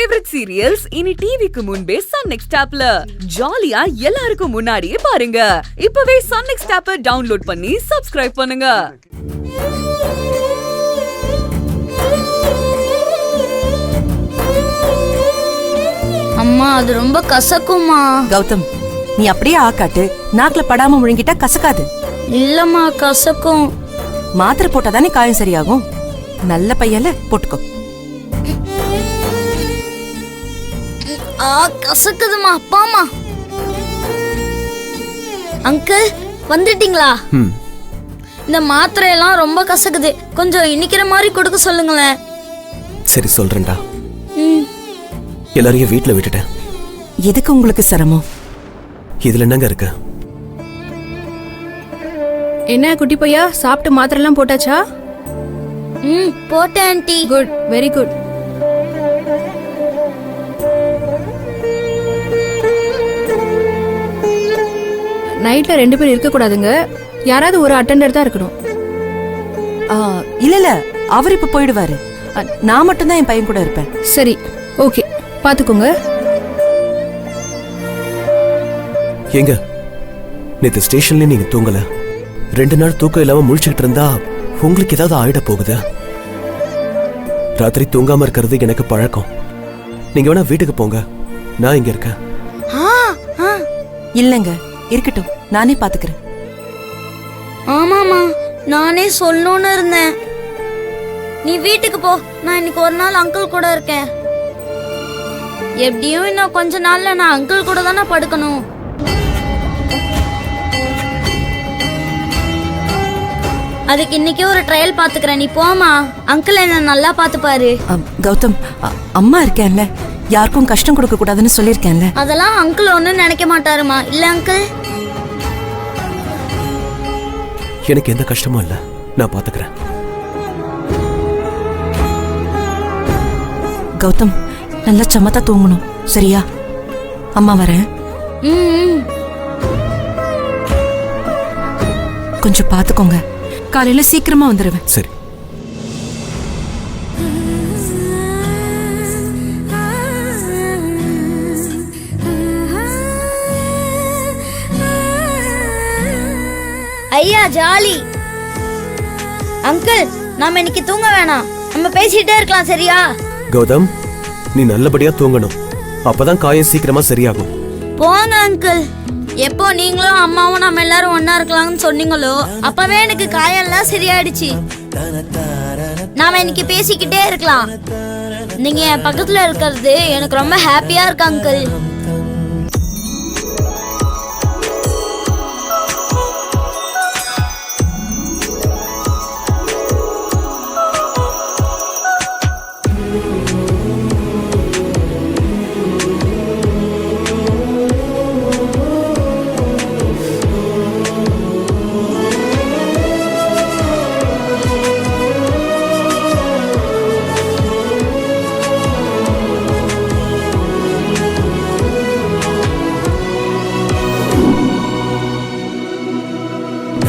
Favourite serials இனி டிவிக்கு முன்பே சன் நெக்ஸ்ட் ஆப்ல ஜாலியா எல்லாருக்கும் முன்னாடியே பாருங்க. இப்பவே சன் நெக்ஸ்ட் ஆப்பை டவுன்லோட் பண்ணி சப்ஸ்கிரைப் பண்ணுங்க. அம்மா அது ரொம்ப கசக்குமா. கௌதம், நீ அப்படியே ஆக்காட்டு. நாக்குல படாம முழுங்கிட்டா கசக்காது. இல்லம்மா கசக்கும். மாத்திரை போட்டாதானே காயம் சரியாகும். நல்ல பையல போட்டுக்கோ. கசக்குதுமா. அப்பாமா அங்கிள் வந்துட்டீங்களா? இந்த மாத்திரை எல்லாம் ரொம்ப கசக்குது. கொஞ்சம் இனிக்கிற மாதிரி கொடுக்க சொல்லுங்களேன். சரி சொல்றேன்டா. எல்லாரையும் வீட்டுல விட்டுட்டேன். எதுக்கு உங்களுக்கு சிரமம்? இதுல என்னங்க இருக்கு? என்ன குட்டி பையா, சாப்பிட்டு மாத்திரை எல்லாம் போட்டாச்சா? போட்டேன் ஆண்டி. Good, very good. நைட்ல 2 பேர் இருக்க கூடாதுங்க. யாராவது ஒரு அட்டெண்டர் தான் இருக்கணும். இல்ல அவர் இப்ப போயிடுவாரு. நான் மட்டும் தான் என் பையன் கூட இருப்பேன். சரி, ஓகே, பாத்துக்கோங்க. ஏங்க, நேத்து ஸ்டேஷன்ல நீங்க தூங்கல. 2 நாள் தூக்கம் இல்லாம முழிச்சுக்கிட்டு இருந்தா உங்களுக்கு ஏதாவது ஆயிட போகுது. ராத்திரி தூங்காம இருக்கிறது எனக்கு பழக்கம். நீங்க வேணா வீட்டுக்கு போங்க, நான் இங்க இருக்கேன். இல்லங்க, இருக்கட்டும், நானே பாத்துக்கிறேன். ஆமாமா, நானே சொல்லணும்னு இருந்தேன். நீ வீட்டுக்கு போ, நான் இன்னைக்கு ஒரு நாள் அங்கிள் கூட இருக்கேன். எப்படியும் இன்னும் கொஞ்ச நாள்ல நான் அங்கிள் கூட தானே படுக்கணும். அதுக்கு இன்னைக்கு ஒரு ட்ரையல் பாத்துக்கிறேன். நீ போமா, அங்கிள் என்ன நல்லா பாத்துப்பாரு. கௌதம், அம்மா இருக்கேன்ல, யாருக்கும் கஷ்டம் கொடுக்க கூடாதுன்னு சொல்லிருக்கேன்ல. அதெல்லாம் அங்கிள் ஒண்ணு நினைக்க மாட்டாருமா. இல்ல அங்கிள்? எனக்கு எந்த கஷ்டமும் இல்ல, நான் பாத்துக்கிறேன். கௌதம், நல்லா சமத்தா தூங்கணும், சரியா? அம்மா வரேன். கொஞ்சம் பாத்துக்கோங்க. காலையில சீக்கிரமா வந்துருவேன். சரி. ஐயா ஜாலி. அங்கிள், நாம இன்னைக்கு தூங்க வேணாம், நம்ம பேசிட்டே இருக்கலாம், சரியா? கௌதம், நீ நல்லபடியா தூங்கணும், அப்பதான் காயம் சீக்கிரமா சரியாகும். போங்க அங்கிள். எப்போ நீங்களும் அம்மாவும் நம்ம எல்லாரும் ஒன்னா இருக்கலாம்னு சொன்னீங்களோ அப்பவே எனக்கு காயம் எல்லாம் சரியாயிடுச்சு. நாம இன்னைக்கு பேசிக்கிட்டே இருக்கலாம். நீங்க என் பக்கத்துல இருக்கிறது எனக்கு ரொம்ப ஹாப்பியா இருக்கு அங்கிள்.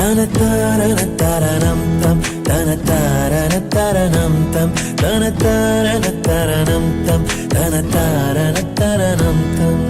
தனதரணம் தம் தனதரணம் தம் தனதரணம் தம் தனதரணம் தம்